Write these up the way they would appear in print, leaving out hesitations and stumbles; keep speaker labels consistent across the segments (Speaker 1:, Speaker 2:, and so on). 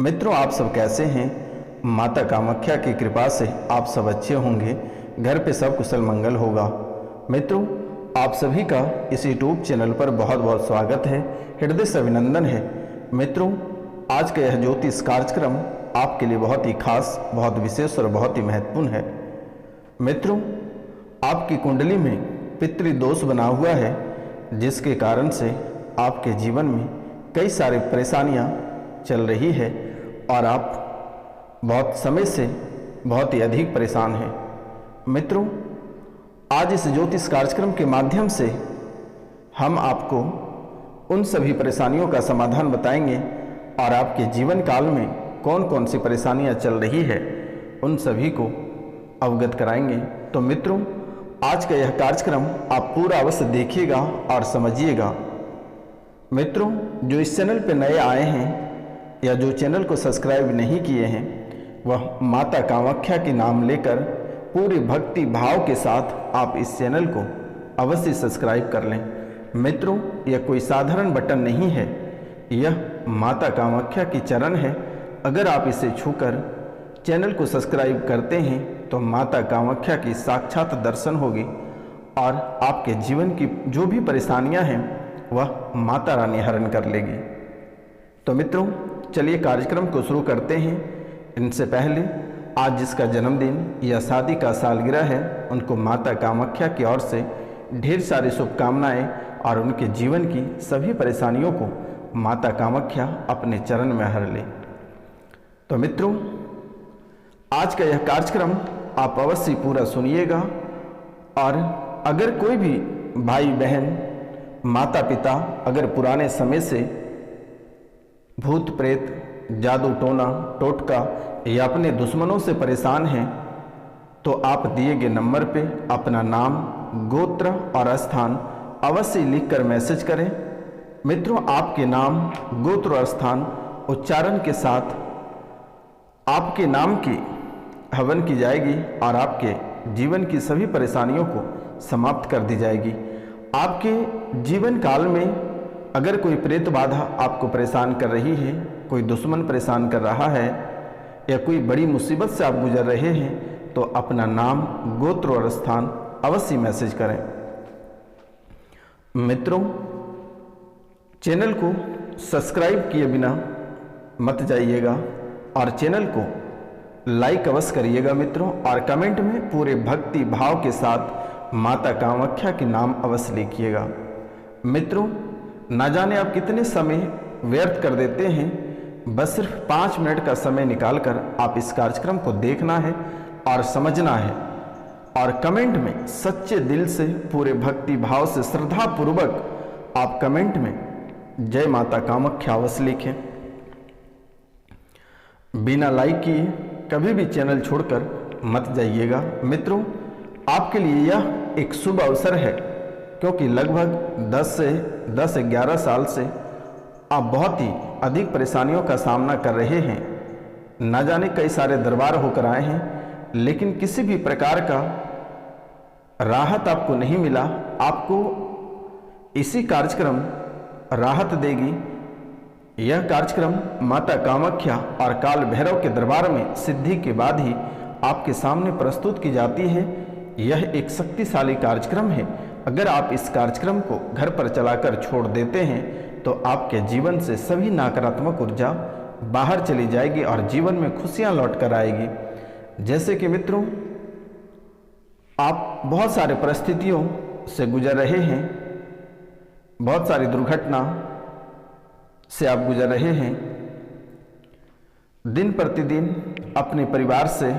Speaker 1: मित्रों, आप सब कैसे हैं। माता कामाख्या की कृपा से आप सब अच्छे होंगे, घर पे सब कुशल मंगल होगा। मित्रों, आप सभी का इस यूट्यूब चैनल पर बहुत बहुत स्वागत है, हृदय से अभिनंदन है। मित्रों, आज का यह ज्योतिष कार्यक्रम आपके लिए बहुत ही खास, बहुत विशेष और बहुत ही महत्वपूर्ण है। मित्रों, आपकी कुंडली में पितृदोष बना हुआ है, जिसके कारण से आपके जीवन में कई सारी परेशानियां चल रही है और आप बहुत समय से बहुत ही अधिक परेशान हैं। मित्रों, आज इस ज्योतिष कार्यक्रम के माध्यम से हम आपको उन सभी परेशानियों का समाधान बताएंगे और आपके जीवन काल में कौन कौन सी परेशानियां चल रही है उन सभी को अवगत कराएंगे। तो मित्रों, आज का यह कार्यक्रम आप पूरा अवश्य देखिएगा और समझिएगा। मित्रों, जो इस चैनल पर नए आए हैं या जो चैनल को सब्सक्राइब नहीं किए हैं, वह माता कामाख्या के नाम लेकर पूरे भक्ति भाव के साथ आप इस चैनल को अवश्य सब्सक्राइब कर लें। मित्रों, यह कोई साधारण बटन नहीं है, यह माता कामाख्या की चरण है। अगर आप इसे छूकर चैनल को सब्सक्राइब करते हैं तो माता कामाख्या की साक्षात दर्शन होगी और आपके जीवन की जो भी परेशानियां हैं वह माता रानी हरण कर लेगी। तो मित्रों, चलिए कार्यक्रम को शुरू करते हैं। इनसे पहले आज जिसका जन्मदिन या शादी का सालगिरह है, उनको माता कामाख्या की ओर से ढेर सारी शुभकामनाएं और उनके जीवन की सभी परेशानियों को माता कामाख्या अपने चरण में हर ले। तो मित्रों, आज का यह कार्यक्रम आप अवश्य पूरा सुनिएगा और अगर कोई भी भाई बहन, माता पिता अगर पुराने समय से भूत प्रेत, जादू टोना टोटका या अपने दुश्मनों से परेशान हैं तो आप दिए गए नंबर पे अपना नाम, गोत्र और स्थान अवश्य लिखकर मैसेज करें। मित्रों, आपके नाम, गोत्र और स्थान उच्चारण के साथ आपके नाम की हवन की जाएगी और आपके जीवन की सभी परेशानियों को समाप्त कर दी जाएगी। आपके जीवन काल में अगर कोई प्रेत बाधा आपको परेशान कर रही है, कोई दुश्मन परेशान कर रहा है या कोई बड़ी मुसीबत से आप गुजर रहे हैं तो अपना नाम, गोत्र और स्थान अवश्य मैसेज करें। मित्रों, चैनल को सब्सक्राइब किए बिना मत जाइएगा और चैनल को लाइक अवश्य करिएगा मित्रों, और कमेंट में पूरे भक्ति भाव के साथ माता कामाख्या के नाम अवश्य लिखिएगा। मित्रों, ना जाने आप कितने समय व्यर्थ कर देते हैं, बस सिर्फ 5 मिनट का समय निकालकर आप इस कार्यक्रम को देखना है और समझना है और कमेंट में सच्चे दिल से, पूरे भक्ति भाव से, श्रद्धा पूर्वक आप कमेंट में जय माता कामाख्या अवश्य लिखें। बिना लाइक किए कभी भी चैनल छोड़कर मत जाइएगा। मित्रों, आपके लिए यह एक शुभ अवसर है क्योंकि लगभग 10-11 साल से आप बहुत ही अधिक परेशानियों का सामना कर रहे हैं। न जाने कई सारे दरबार होकर आए हैं, लेकिन किसी भी प्रकार का राहत आपको नहीं मिला। आपको इसी कार्यक्रम राहत देगी। यह कार्यक्रम माता कामाख्या और काल भैरव के दरबार में सिद्धि के बाद ही आपके सामने प्रस्तुत की जाती है। यह एक शक्तिशाली कार्यक्रम है। अगर आप इस कार्यक्रम को घर पर चलाकर छोड़ देते हैं तो आपके जीवन से सभी नकारात्मक ऊर्जा बाहर चली जाएगी और जीवन में खुशियां लौट कर आएगी। जैसे कि मित्रों, आप बहुत सारे परिस्थितियों से गुजर रहे हैं, बहुत सारी दुर्घटना से आप गुजर रहे हैं, दिन प्रतिदिन अपने परिवार से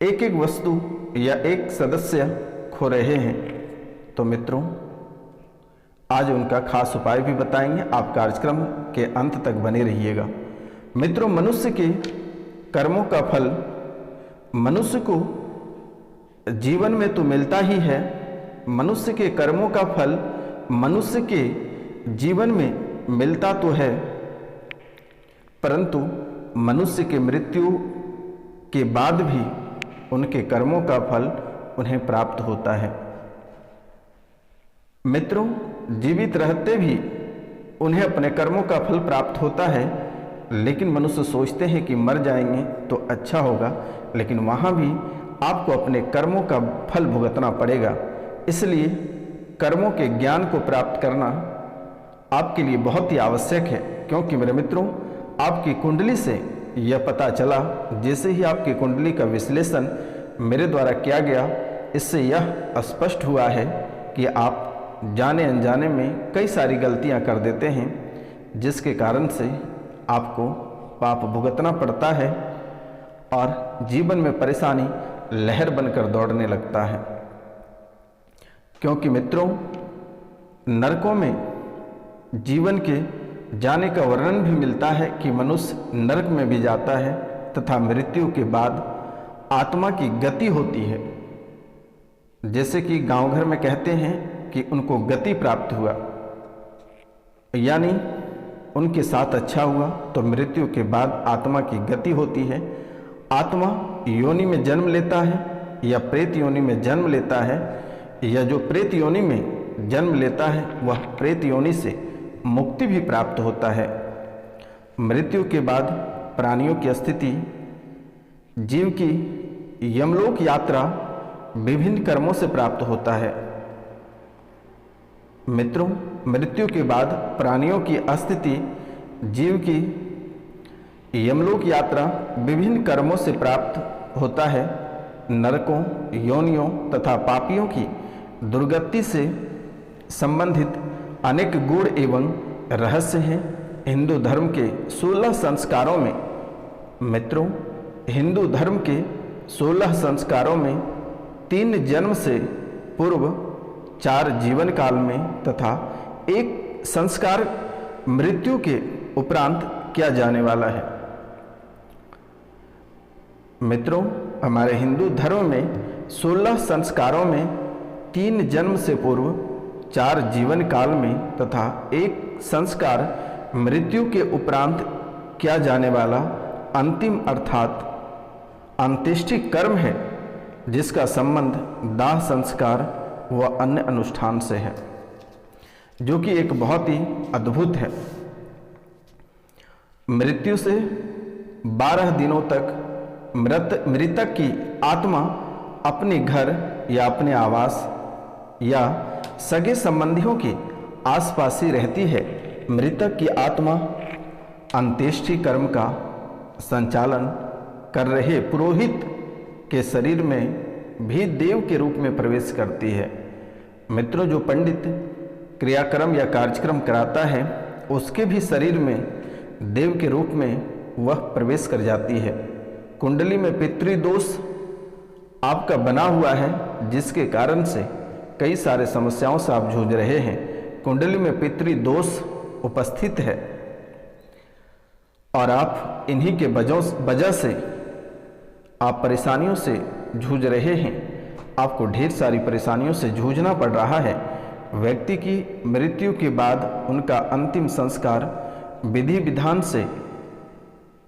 Speaker 1: एक एक वस्तु या एक सदस्य खो रहे हैं। तो मित्रों, आज उनका खास उपाय भी बताएंगे। आप कार्यक्रम के अंत तक बने रहिएगा। मित्रों, मनुष्य के कर्मों का फल मनुष्य को जीवन में तो मिलता ही है। मनुष्य के कर्मों का फल मनुष्य के जीवन में मिलता तो है, परंतु मनुष्य के मृत्यु के बाद भी उनके कर्मों का फल उन्हें प्राप्त होता है। मित्रों, जीवित रहते भी उन्हें अपने कर्मों का फल प्राप्त होता है, लेकिन मनुष्य सोचते हैं कि मर जाएंगे तो अच्छा होगा, लेकिन वहाँ भी आपको अपने कर्मों का फल भुगतना पड़ेगा। इसलिए कर्मों के ज्ञान को प्राप्त करना आपके लिए बहुत ही आवश्यक है, क्योंकि मेरे मित्रों, आपकी कुंडली से यह पता चला, जैसे ही आपकी कुंडली का विश्लेषण मेरे द्वारा किया गया, इससे यह स्पष्ट हुआ है कि आप जाने अनजाने में कई सारी गलतियां कर देते हैं, जिसके कारण से आपको पाप भुगतना पड़ता है और जीवन में परेशानी लहर बनकर दौड़ने लगता है। क्योंकि मित्रों, नरकों में जीवन के जाने का वर्णन भी मिलता है कि मनुष्य नरक में भी जाता है तथा मृत्यु के बाद आत्मा की गति होती है। जैसे कि गांव घर में कहते हैं कि उनको गति प्राप्त हुआ, यानी उनके साथ अच्छा हुआ, तो मृत्यु के बाद आत्मा की गति होती है। आत्मा योनि में जन्म लेता है या प्रेत योनि में जन्म लेता है, या जो प्रेत योनि में जन्म लेता है वह प्रेत योनि से मुक्ति भी प्राप्त होता है। मृत्यु के बाद प्राणियों की स्थिति, जीव की यमलोक यात्रा विभिन्न कर्मों से प्राप्त होता है। मित्रों, मृत्यु के बाद प्राणियों की स्थिति, जीव की यमलोक यात्रा विभिन्न कर्मों से प्राप्त होता है। नरकों, योनियों तथा पापियों की दुर्गति से संबंधित अनेक गुण एवं रहस्य हैं हिंदू धर्म के 16 संस्कारों में। मित्रों, हिंदू धर्म के 16 संस्कारों में 3 जन्म से पूर्व, 4 जीवन काल में तथा 1 संस्कार मृत्यु के उपरांत किया जाने वाला है। मित्रों, हमारे हिंदू धर्म में 16 संस्कारों में 3 जन्म से पूर्व, 4 जीवन काल में तथा 1 संस्कार मृत्यु के उपरांत किया जाने वाला अंतिम अर्थात अंत्येष्टि कर्म है, जिसका संबंध दाह संस्कार व अन्य अनुष्ठान से है, जो कि एक बहुत ही अद्भुत है। मृत्यु से 12 दिनों तक मृतक की आत्मा अपने घर या अपने आवास या सगे संबंधियों के आसपास ही रहती है। मृतक की आत्मा अंत्येष्टि कर्म का संचालन कर रहे पुरोहित के शरीर में भी देव के रूप में प्रवेश करती है। मित्रों, जो पंडित क्रियाक्रम या कार्यक्रम कराता है, उसके भी शरीर में देव के रूप में वह प्रवेश कर जाती है। कुंडली में पितृदोष आपका बना हुआ है, जिसके कारण से कई सारे समस्याओं से आप जूझ रहे हैं। कुंडली में पितृदोष उपस्थित है और आप इन्हीं के वजह से आप परेशानियों से जूझ रहे हैं। आपको ढेर सारी परेशानियों से जूझना पड़ रहा है। व्यक्ति की मृत्यु के बाद उनका अंतिम संस्कार विधि विधान से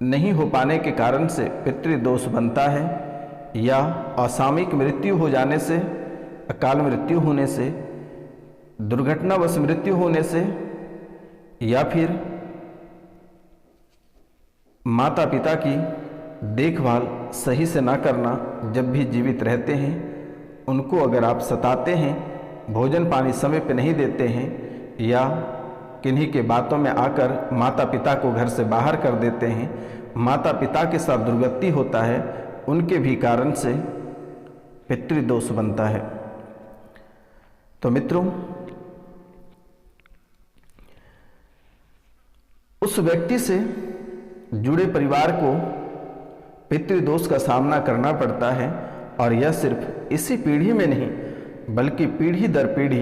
Speaker 1: नहीं हो पाने के कारण से पितृदोष बनता है, या असामयिक मृत्यु हो जाने से, अकाल मृत्यु होने से, दुर्घटनावश मृत्यु होने से, या फिर माता पिता की देखभाल सही से ना करना, जब भी जीवित रहते हैं उनको अगर आप सताते हैं, भोजन पानी समय पे नहीं देते हैं, या किन्हीं के बातों में आकर माता पिता को घर से बाहर कर देते हैं, माता पिता के साथ दुर्गति होता है, उनके भी कारण से पितृदोष बनता है। तो मित्रों, उस व्यक्ति से जुड़े परिवार को पितृदोष का सामना करना पड़ता है, और यह सिर्फ इसी पीढ़ी में नहीं बल्कि पीढ़ी दर पीढ़ी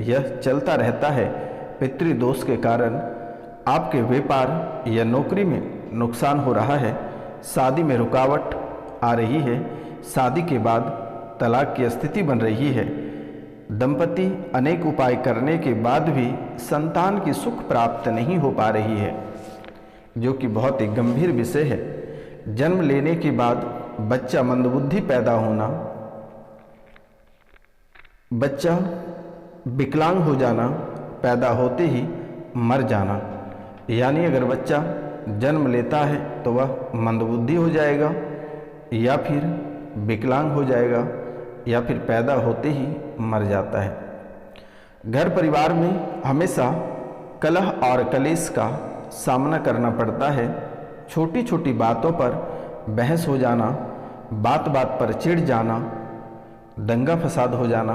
Speaker 1: यह चलता रहता है। पितृदोष के कारण आपके व्यापार या नौकरी में नुकसान हो रहा है, शादी में रुकावट आ रही है, शादी के बाद तलाक की स्थिति बन रही है, दंपति अनेक उपाय करने के बाद भी संतान की सुख प्राप्त नहीं हो पा रही है, जो कि बहुत ही गंभीर विषय है। जन्म लेने के बाद बच्चा मंदबुद्धि पैदा होना, बच्चा विकलांग हो जाना, पैदा होते ही मर जाना, यानी अगर बच्चा जन्म लेता है तो वह मंदबुद्धि हो जाएगा या फिर विकलांग हो जाएगा या फिर पैदा होते ही मर जाता है। घर परिवार में हमेशा कलह और कलेश का सामना करना पड़ता है। छोटी छोटी बातों पर बहस हो जाना, बात बात पर चिढ़ जाना, दंगा फसाद हो जाना,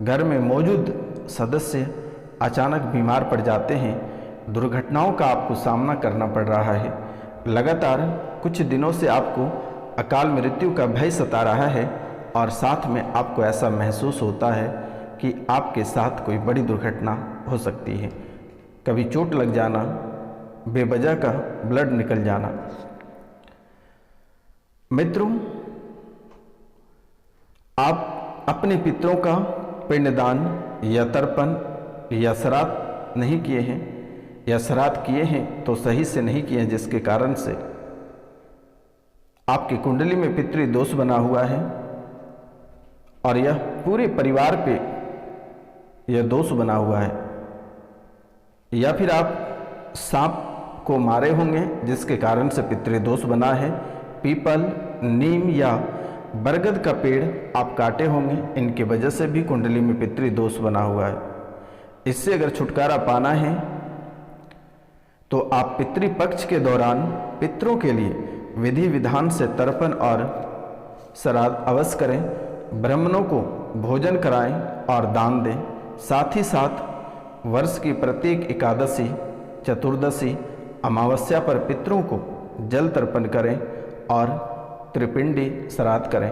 Speaker 1: घर में मौजूद सदस्य अचानक बीमार पड़ जाते हैं, दुर्घटनाओं का आपको सामना करना पड़ रहा है। लगातार कुछ दिनों से आपको अकाल मृत्यु का भय सता रहा है और साथ में आपको ऐसा महसूस होता है कि आपके साथ कोई बड़ी दुर्घटना हो सकती है। कभी चोट लग जाना, बेवजह का ब्लड निकल जाना। मित्रों, आप अपने पितरों का पिंडदान या तर्पण या श्राद्ध नहीं किए हैं या श्राद्ध किए हैं तो सही से नहीं किए हैं, जिसके कारण से आपकी कुंडली में पितृ दोष बना हुआ है और यह पूरे परिवार पे यह दोष बना हुआ है। या फिर आप सांप को मारे होंगे जिसके कारण से पितृ दोष बना है। पीपल, नीम या बरगद का पेड़ आप काटे होंगे, इनके वजह से भी कुंडली में पितृ दोष बना हुआ है। इससे अगर छुटकारा पाना है तो आप पितृपक्ष के दौरान पितरों के लिए विधि विधान से तर्पण और श्राद्ध अवश्य करें, ब्राह्मणों को भोजन कराएं और दान दें। साथ ही साथ वर्ष की प्रत्येक एकादशी, चतुर्दशी, अमावस्या पर पितरों को जल तर्पण करें और त्रिपिंडी श्राद्ध करें।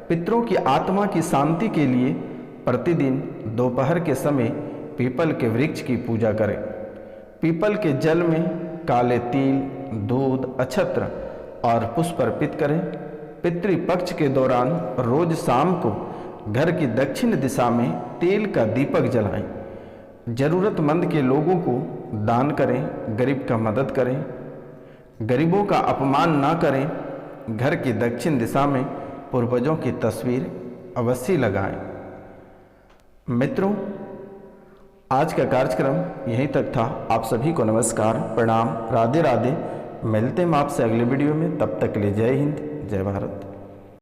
Speaker 1: पितरों की आत्मा की शांति के लिए प्रतिदिन दोपहर के समय पीपल के वृक्ष की पूजा करें। पीपल के जल में काले तिल, दूध, अक्षत्र और पुष्प अर्पित करें। पितृपक्ष के दौरान रोज शाम को घर की दक्षिण दिशा में तेल का दीपक जलाएं। जरूरतमंद के लोगों को दान करें, गरीब का मदद करें, गरीबों का अपमान ना करें। घर की दक्षिण दिशा में पूर्वजों की तस्वीर अवश्य लगाएं। मित्रों, आज का कार्यक्रम यहीं तक था। आप सभी को नमस्कार, प्रणाम, राधे राधे। मिलते हैं आपसे अगले वीडियो में। तब तक के लिए जय हिंद, जय भारत।